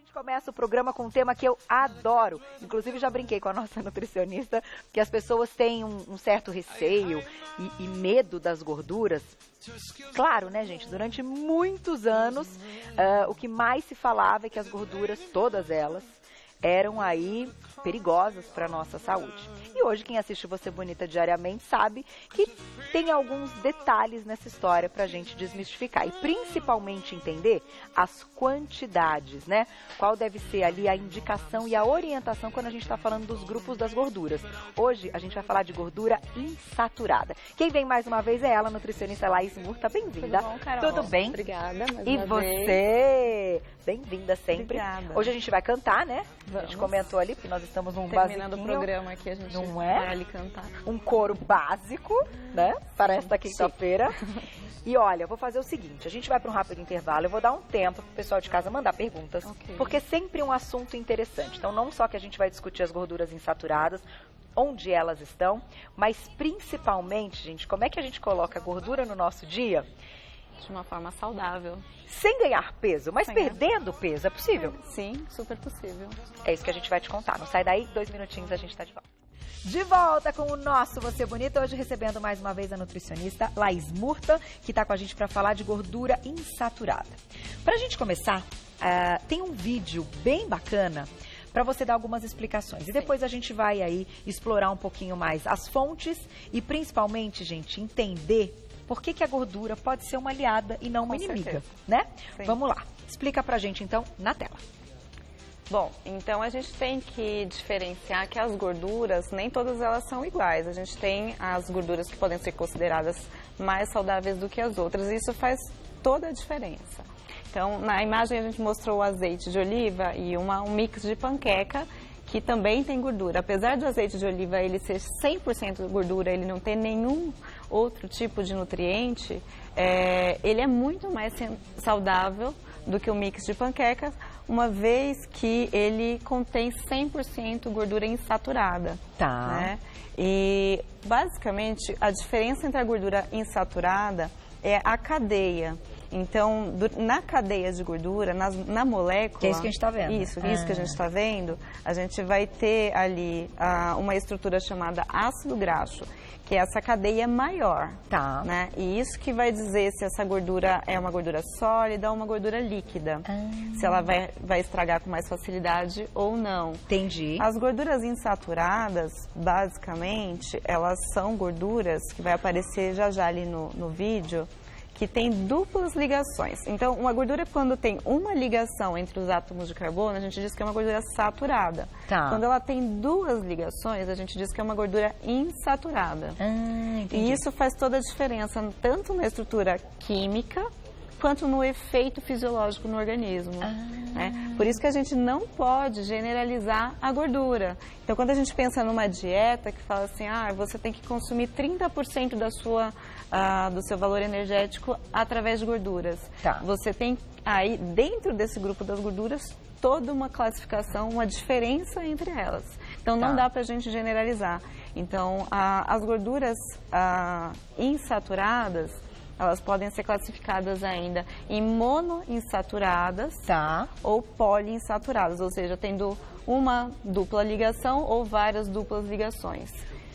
gente começa o programa com um tema que eu adoro. Inclusive, já brinquei com a nossa nutricionista que as pessoas têm um certo receio e medo das gorduras. Claro, né, gente? Durante muitos anos, o que mais se falava é que as gorduras, todas elas, eram aí perigosas para a nossa saúde. E hoje, quem assiste Você Bonita diariamente sabe que tem alguns detalhes nessa história para a gente desmistificar. E principalmente entender as quantidades, né? Qual deve ser ali a indicação e a orientação quando a gente está falando dos grupos das gorduras. Hoje, a gente vai falar de gordura insaturada. Quem vem mais uma vez é ela, a nutricionista Laís Murta. Bem-vinda. Tudo bom, Carol? Tudo bem? Obrigada. E você? Bem-vinda sempre. Obrigada. Hoje a gente vai cantar, né? Vamos. A gente comentou ali, porque nós estamos num Terminando basiquinho. o programa aqui, a gente Não é? vai ali cantar. Um coro básico, né? Para esta quinta-feira. E olha, eu vou fazer o seguinte, a gente vai para um rápido intervalo, eu vou dar um tempo para o pessoal de casa mandar perguntas, porque é sempre um assunto interessante. Então, não só que a gente vai discutir as gorduras insaturadas, onde elas estão, mas principalmente, gente, como é que a gente coloca a gordura no nosso dia De uma forma saudável. sem ganhar peso, mas perdendo peso, é possível? Sim, super possível. É isso que a gente vai te contar. Não sai daí, 2 minutinhos a gente tá de volta. De volta com o nosso Você Bonita, hoje recebendo mais uma vez a nutricionista Laís Murta, que está com a gente para falar de gordura insaturada. Para a gente começar, tem um vídeo bem bacana para você dar algumas explicações. E depois a gente vai aí explorar um pouquinho mais as fontes e principalmente, gente, entender por que a gordura pode ser uma aliada e não uma inimiga, certeza. né? Sim. Vamos lá. Explica pra gente então na tela. Bom, então a gente tem que diferenciar que as gorduras, nem todas elas são iguais. A gente tem as gorduras que podem ser consideradas mais saudáveis do que as outras. E isso faz toda a diferença. Então, na imagem a gente mostrou o azeite de oliva e um mix de panqueca, que também tem gordura. Apesar do azeite de oliva ele ser 100% gordura, ele não ter nenhum outro tipo de nutriente, ele é muito mais saudável do que o mix de panquecas, uma vez que ele contém 100% gordura insaturada. Tá. Né? E, basicamente, a diferença entre a gordura insaturada é a cadeia. Então, na cadeia de gordura, na molécula... Que é isso que a gente está vendo. Isso que a gente está vendo, a gente vai ter ali uma estrutura chamada ácido graxo, que é essa cadeia maior. Tá. Né? E isso que vai dizer se essa gordura é uma gordura sólida ou uma gordura líquida. Se ela vai estragar com mais facilidade ou não. Entendi. As gorduras insaturadas, basicamente, elas são gorduras, que vai aparecer já ali no vídeo, que tem duplas ligações. Então, uma gordura, quando tem uma ligação entre os átomos de carbono, a gente diz que é uma gordura saturada. Tá. Quando ela tem duas ligações, a gente diz que é uma gordura insaturada. Entendi. E isso faz toda a diferença, tanto na estrutura química, quanto no efeito fisiológico no organismo. Né? Por isso que a gente não pode generalizar a gordura. Então, quando a gente pensa numa dieta que fala assim, você tem que consumir 30% do seu valor energético através de gorduras. Tá. Você tem aí, dentro desse grupo das gorduras, toda uma classificação, uma diferença entre elas. Então, não dá pra gente generalizar. Então, as gorduras insaturadas, elas podem ser classificadas ainda em monoinsaturadas ou poliinsaturadas, ou seja, tendo uma dupla ligação ou várias duplas ligações.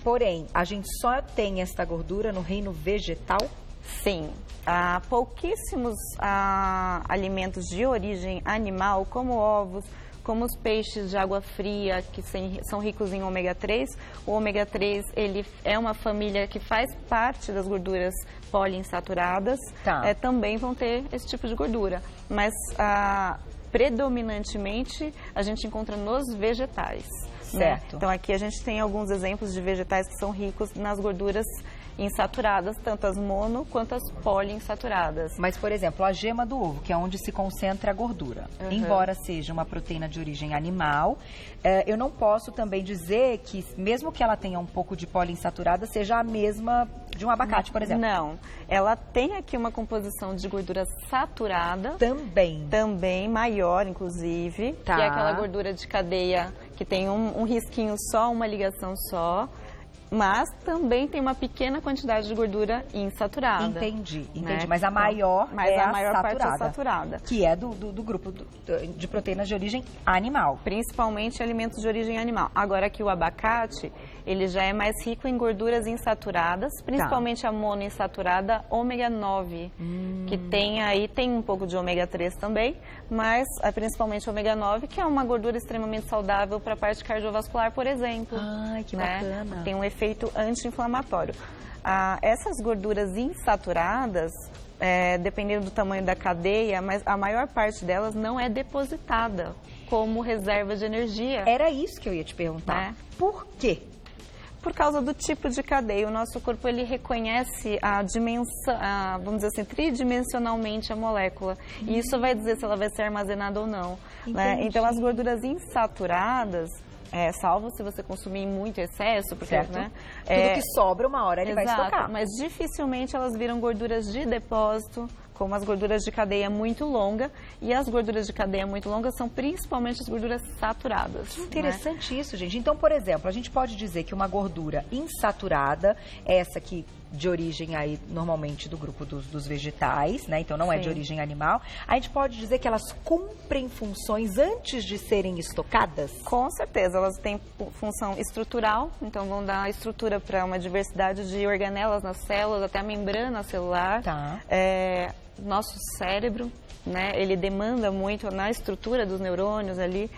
Porém, a gente só tem esta gordura no reino vegetal? Sim. Há pouquíssimos alimentos de origem animal, como ovos, como os peixes de água fria, que são ricos em ômega 3. O ômega 3, ele é uma família que faz parte das gorduras poliinsaturadas. Também vão ter esse tipo de gordura. Mas, predominantemente, a gente encontra nos vegetais. Certo. Né? Então, aqui a gente tem alguns exemplos de vegetais que são ricos nas gorduras insaturadas, tanto as mono quanto as poliinsaturadas. Mas, por exemplo, a gema do ovo, que é onde se concentra a gordura, embora seja uma proteína de origem animal, eu não posso também dizer que, mesmo que ela tenha um pouco de poliinsaturada, seja a mesma de um abacate, por exemplo. Não, ela tem aqui uma composição de gordura saturada. Também, maior, inclusive, que é aquela gordura de cadeia que tem um risquinho só, uma ligação só. Mas também tem uma pequena quantidade de gordura insaturada. Entendi. Né? Mas a maior parte é saturada. Que é do grupo de proteínas de origem animal. Principalmente alimentos de origem animal. Agora que o abacate, ele já é mais rico em gorduras insaturadas, principalmente a monoinsaturada ômega 9, que tem um pouco de ômega 3 também, mas principalmente ômega 9, que é uma gordura extremamente saudável para a parte cardiovascular, por exemplo. Ai, que bacana. Tem um efeito anti-inflamatório. Essas gorduras insaturadas, dependendo do tamanho da cadeia, mas a maior parte delas não é depositada como reserva de energia. Era isso que eu ia te perguntar. Por quê? Por causa do tipo de cadeia. O nosso corpo, ele reconhece a dimensão, vamos dizer assim, tridimensionalmente a molécula. E isso vai dizer se ela vai ser armazenada ou não. Né? Então, as gorduras insaturadas, salvo se você consumir em muito excesso, porque, né, tudo que sobra, uma hora ele vai estocar. Mas dificilmente elas viram gorduras de depósito, como as gorduras de cadeia muito longa, e as gorduras de cadeia muito longa são principalmente as gorduras saturadas. Que interessante, né? Isso, gente. Então, por exemplo, a gente pode dizer que uma gordura insaturada, essa que de origem aí normalmente do grupo dos vegetais, né? Então não é de origem animal. A gente pode dizer que elas cumprem funções antes de serem estocadas? Com certeza, elas têm função estrutural, então vão dar estrutura para uma diversidade de organelas nas células, até a membrana celular. Tá. Nosso cérebro, né? Ele demanda muito na estrutura dos neurônios ali.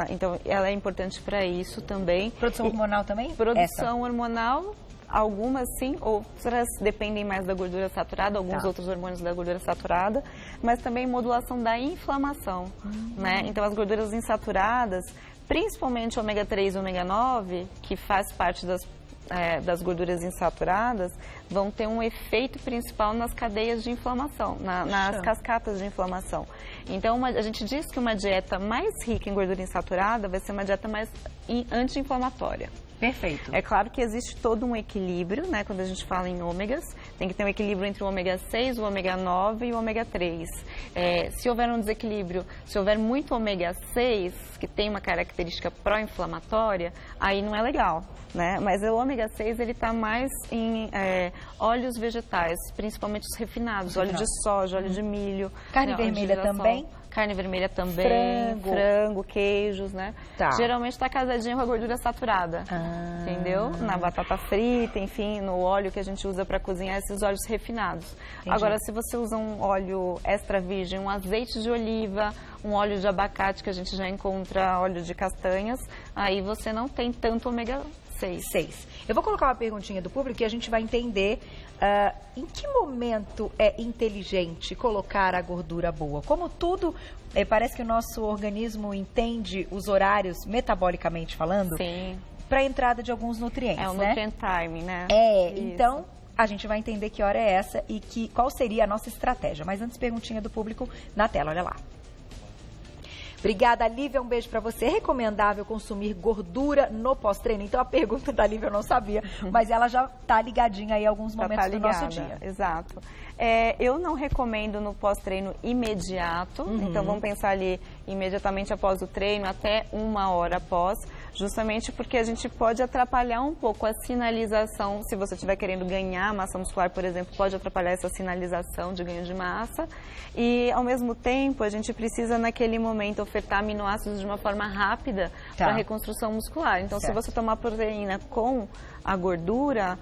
Então ela é importante para isso também. Produção hormonal também? Produção hormonal. Algumas sim, outras dependem mais da gordura saturada, alguns outros hormônios da gordura saturada, mas também modulação da inflamação, né? Então as gorduras insaturadas, principalmente ômega 3 e ômega 9, que faz parte das gorduras insaturadas, vão ter um efeito principal nas cadeias de inflamação, nas cascatas de inflamação. Então a gente diz que uma dieta mais rica em gordura insaturada vai ser uma dieta mais anti-inflamatória. Perfeito. É claro que existe todo um equilíbrio, né? Quando a gente fala em ômegas, tem que ter um equilíbrio entre o ômega 6, o ômega 9 e o ômega 3. Se houver um desequilíbrio, se houver muito ômega 6, que tem uma característica pró-inflamatória, aí não é legal, né? Mas o ômega 6, ele está mais em óleos vegetais, principalmente os refinados, óleo de soja, óleo de milho. Carne vermelha também? Carne vermelha também, frango, queijos, né? Tá. Geralmente está casadinho com a gordura saturada, entendeu? Na batata frita, enfim, no óleo que a gente usa para cozinhar esses óleos refinados. Entendi. Agora, se você usa um óleo extra virgem, um azeite de oliva, um óleo de abacate, que a gente já encontra óleo de castanhas, aí você não tem tanto ômega 6. Eu vou colocar uma perguntinha do público e a gente vai entender em que momento é inteligente colocar a gordura boa. Como tudo, parece que o nosso organismo entende os horários, metabolicamente falando, para a entrada de alguns nutrientes, É o nutrient timing, né? Então a gente vai entender que hora é essa e qual seria a nossa estratégia. Mas antes, perguntinha do público na tela, olha lá. Obrigada, Lívia. Um beijo para você. É recomendável consumir gordura no pós-treino? Então, a pergunta da Lívia eu não sabia, mas ela já está ligadinha aí em alguns momentos do nosso dia. Exato. Eu não recomendo no pós-treino imediato, então vamos pensar ali imediatamente após o treino, até 1 hora após, justamente porque a gente pode atrapalhar um pouco a sinalização, se você estiver querendo ganhar massa muscular, por exemplo, pode atrapalhar essa sinalização de ganho de massa. E, ao mesmo tempo, a gente precisa, naquele momento, ofertar aminoácidos de uma forma rápida para a reconstrução muscular. Então, se você tomar proteína com a gordura,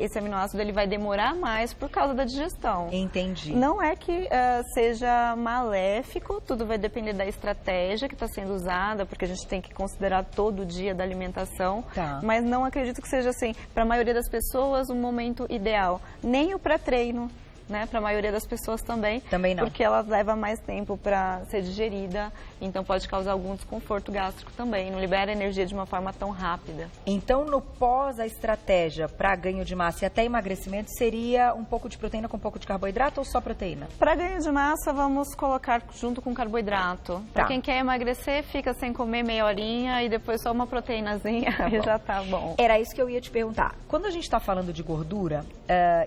esse aminoácido ele vai demorar mais por causa da digestão. Entendi. Não é que seja maléfico, tudo vai depender da estratégia que está sendo usada, porque a gente tem que considerar todo o dia da alimentação, mas não acredito que seja assim, para a maioria das pessoas, um momento ideal. Nem o pré-treino, né, para a maioria das pessoas também. Também não. Porque ela leva mais tempo para ser digerida, então pode causar algum desconforto gástrico também, não libera energia de uma forma tão rápida. Então, no pós, a estratégia para ganho de massa e até emagrecimento seria um pouco de proteína com um pouco de carboidrato ou só proteína? Para ganho de massa, vamos colocar junto com carboidrato. Para quem quer emagrecer, fica sem comer meia horinha e depois só uma proteínazinha e já tá bom. Era isso que eu ia te perguntar. Quando a gente está falando de gordura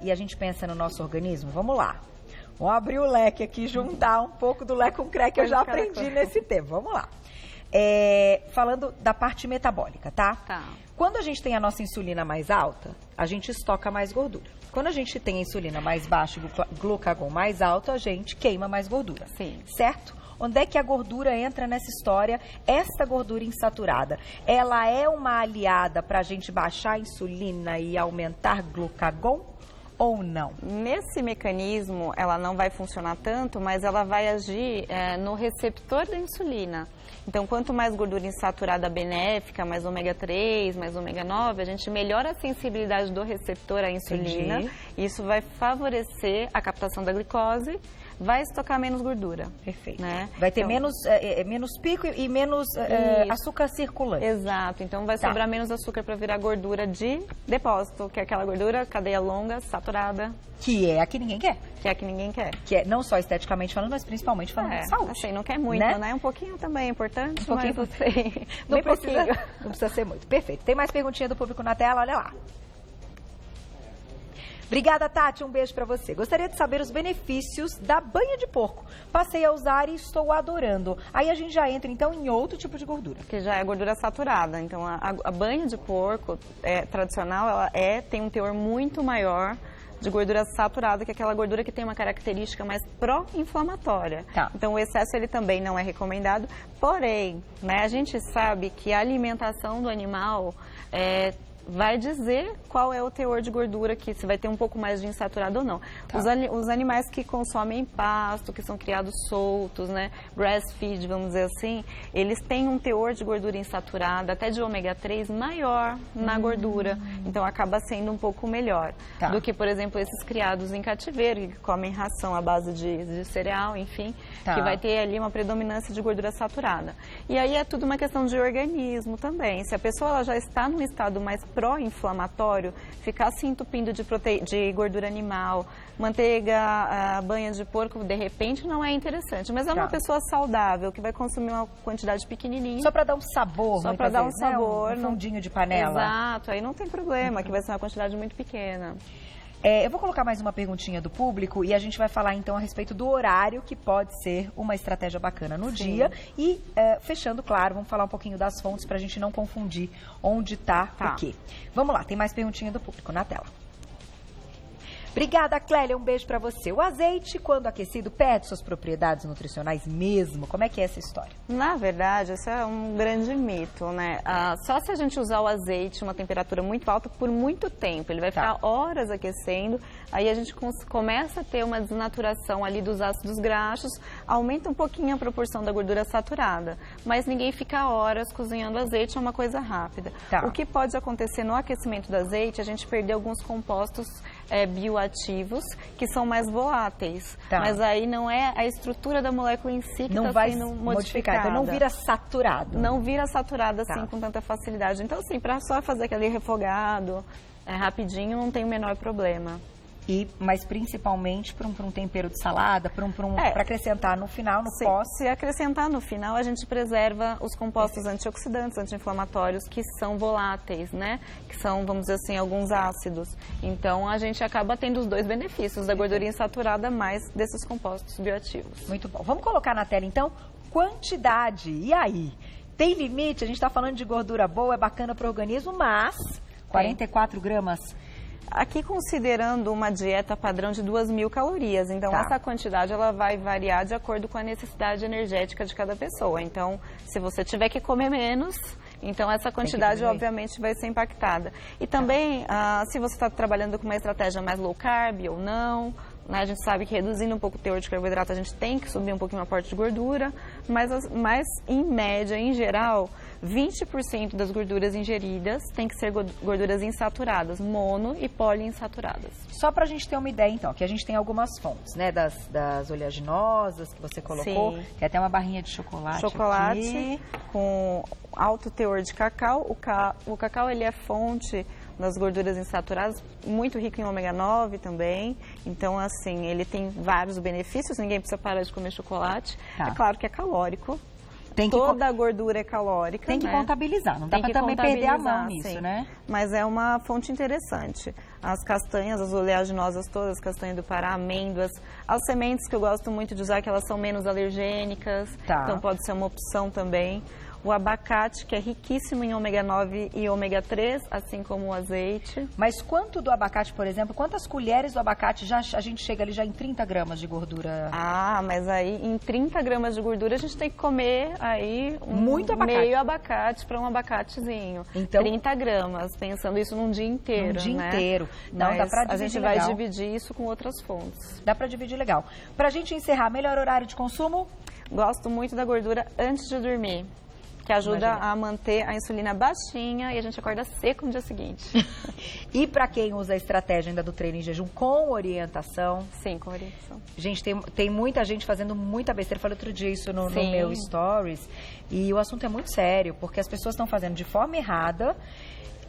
e a gente pensa no nosso organismo, vamos lá. Vamos abrir o leque aqui, juntar um pouco do leque com o creque que eu já aprendi nesse tempo. Vamos lá. Falando da parte metabólica, tá? Tá. Quando a gente tem a nossa insulina mais alta, a gente estoca mais gordura. Quando a gente tem a insulina mais baixa e o glucagon mais alto, a gente queima mais gordura. Sim. Certo? Onde é que a gordura entra nessa história? Essa gordura insaturada, ela é uma aliada para a gente baixar a insulina e aumentar glucagon ou não? Nesse mecanismo, ela não vai funcionar tanto, mas ela vai agir no receptor da insulina. Então, quanto mais gordura insaturada benéfica, mais ômega 3, mais ômega 9, a gente melhora a sensibilidade do receptor à insulina. Entendi. Isso vai favorecer a captação da glicose, vai estocar menos gordura. Perfeito. Né? Vai ter então, menos pico e menos açúcar circulante. Exato. Então, vai sobrar menos açúcar para virar gordura de depósito, que é aquela gordura, cadeia longa, saturada. Que é a que ninguém quer. Que é a que ninguém quer. Que é não só esteticamente falando, mas principalmente falando de saúde. Assim, não quer muito, né? Um pouquinho também é importante, Um pouquinho, mas assim, não precisa ser muito. Perfeito. Tem mais perguntinha do público na tela? Olha lá. Obrigada, Tati. Um beijo pra você. Gostaria de saber os benefícios da banha de porco. Passei a usar e estou adorando. Aí a gente já entra, então, em outro tipo de gordura. Que já é gordura saturada. Então, a banha de porco tradicional, ela tem um teor muito maior de gordura saturada, que é aquela gordura que tem uma característica mais pró-inflamatória. Tá. Então, o excesso ele também não é recomendado. Porém, né, a gente sabe que a alimentação do animal vai dizer qual é o teor de gordura, que se vai ter um pouco mais de insaturado ou não. Tá. Os animais que consomem pasto, que são criados soltos, né, breastfeed, vamos dizer assim, eles têm um teor de gordura insaturada, até de ômega 3, maior na gordura. Então, acaba sendo um pouco melhor do que, por exemplo, esses criados em cativeiro, que comem ração à base de cereal, enfim, que vai ter ali uma predominância de gordura saturada. E aí é tudo uma questão de organismo também. Se a pessoa ela já está num estado mais pró-inflamatório, ficar se entupindo de gordura animal, manteiga, banha de porco, de repente não é interessante. Mas é uma pessoa saudável, que vai consumir uma quantidade pequenininha. Só para dar um sabor, só para dar um né? sabor. Um fundinho de panela. Exato, aí não tem problema, que vai ser uma quantidade muito pequena. Eu vou colocar mais uma perguntinha do público e a gente vai falar então a respeito do horário, que pode ser uma estratégia bacana no dia. E, fechando, claro, vamos falar um pouquinho das fontes para a gente não confundir onde está o quê. Vamos lá, tem mais perguntinha do público na tela. Obrigada, Clélia. Um beijo pra você. O azeite, quando aquecido, perde suas propriedades nutricionais mesmo? Como é que é essa história? Na verdade, isso é um grande mito, né? Só se a gente usar o azeite em uma temperatura muito alta por muito tempo. Ele vai ficar horas aquecendo, aí a gente começa a ter uma desnaturação ali dos ácidos graxos, aumenta um pouquinho a proporção da gordura saturada. Mas ninguém fica horas cozinhando azeite, é uma coisa rápida. O que pode acontecer no aquecimento do azeite, a gente perder alguns compostos bioativos, que são mais voláteis. Mas aí não é a estrutura da molécula em si que está sendo modificada. Então não vira saturado. Não vira saturado assim com tanta facilidade. Então, assim, para só fazer aquele refogado rapidinho, não tem o menor problema. Mas principalmente para um tempero de salada, para acrescentar no final, no pós. Se acrescentar no final, a gente preserva os compostos antioxidantes, anti-inflamatórios, que são voláteis, né? Que são, vamos dizer assim, alguns ácidos. Então, a gente acaba tendo os dois benefícios, da gordura insaturada mais desses compostos bioativos. Muito bom. Vamos colocar na tela, então, quantidade. E aí? Tem limite? A gente está falando de gordura boa, é bacana para o organismo, mas 44 gramas... Aqui considerando uma dieta padrão de 2.000 calorias, então essa quantidade ela vai variar de acordo com a necessidade energética de cada pessoa. Então, se você tiver que comer menos, então essa quantidade obviamente vai ser impactada. E também, se você está trabalhando com uma estratégia mais low carb ou não, né, a gente sabe que reduzindo um pouco o teor de carboidrato a gente tem que subir um pouquinho o aporte de gordura, mas em média, em geral, 20% das gorduras ingeridas tem que ser gorduras insaturadas, mono e poliinsaturadas. Só para a gente ter uma ideia, então, que a gente tem algumas fontes, né, das oleaginosas que você colocou, tem até uma barrinha de chocolate aqui. Com alto teor de cacau. O cacau, ele é fonte das gorduras insaturadas, muito rico em ômega 9 também. Então, assim, ele tem vários benefícios, ninguém precisa parar de comer chocolate. É claro que é calórico. Toda a gordura é calórica. Tem que contabilizar, não dá para também perder a mão nisso, né? Mas é uma fonte interessante. As castanhas, as oleaginosas todas, castanha do Pará, amêndoas. As sementes que eu gosto muito de usar, que elas são menos alergênicas, então pode ser uma opção também. O abacate, que é riquíssimo em ômega 9 e ômega 3, assim como o azeite. Mas quanto do abacate, por exemplo, quantas colheres do abacate a gente chega ali já em 30 gramas de gordura? Ah, mas aí em 30 gramas de gordura a gente tem que comer aí Muito abacate. meio abacate para um abacatezinho. Então, 30 gramas, pensando isso num dia inteiro, Um dia né? inteiro. Não, Mas dá pra dividir a gente legal. vai dividir isso com outras fontes. Dá pra dividir legal. Pra gente encerrar, melhor horário de consumo? Gosto muito da gordura antes de dormir, que ajuda a manter a insulina baixinha e a gente acorda seco no dia seguinte. E para quem usa a estratégia ainda do treino em jejum com orientação? Sim, com orientação. Gente, tem muita gente fazendo muita besteira. Eu falei outro dia isso no meu stories. E o assunto é muito sério, porque as pessoas estão fazendo de forma errada.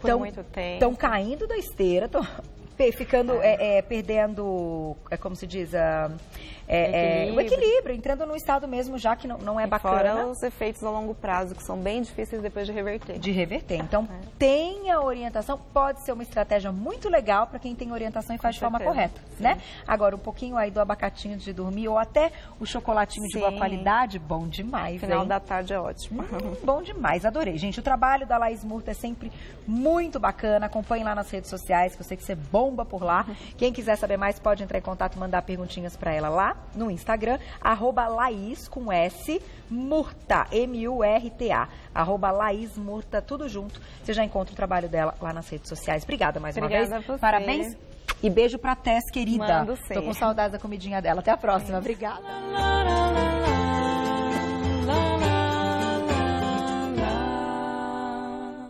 Por muito tempo. Estão caindo da esteira, estão ficando, perdendo, como se diz, o equilíbrio, entrando num estado mesmo já que não é bacana. Fora os efeitos a longo prazo, que são bem difíceis depois de reverter. Então, tenha orientação, pode ser uma estratégia muito legal para quem tem orientação e faz de forma correta, né? Agora, um pouquinho aí do abacatinho de dormir ou até o chocolatinho de boa qualidade, bom demais, Final da tarde é ótimo. Bom demais, adorei. Gente, o trabalho da Laís Murta é sempre muito bacana, acompanhe lá nas redes sociais, que eu sei que você bomba por lá. Quem quiser saber mais, pode entrar em contato, mandar perguntinhas para ela lá no Instagram, @Laís com S, Murta, M-U-R-T-A, @Laís Murta, tudo junto. Você já encontra o trabalho dela lá nas redes sociais. Obrigada mais uma vez. A você. Parabéns. E beijo pra Tess, querida. Mando sim. Tô com saudades da comidinha dela. Até a próxima. Obrigada.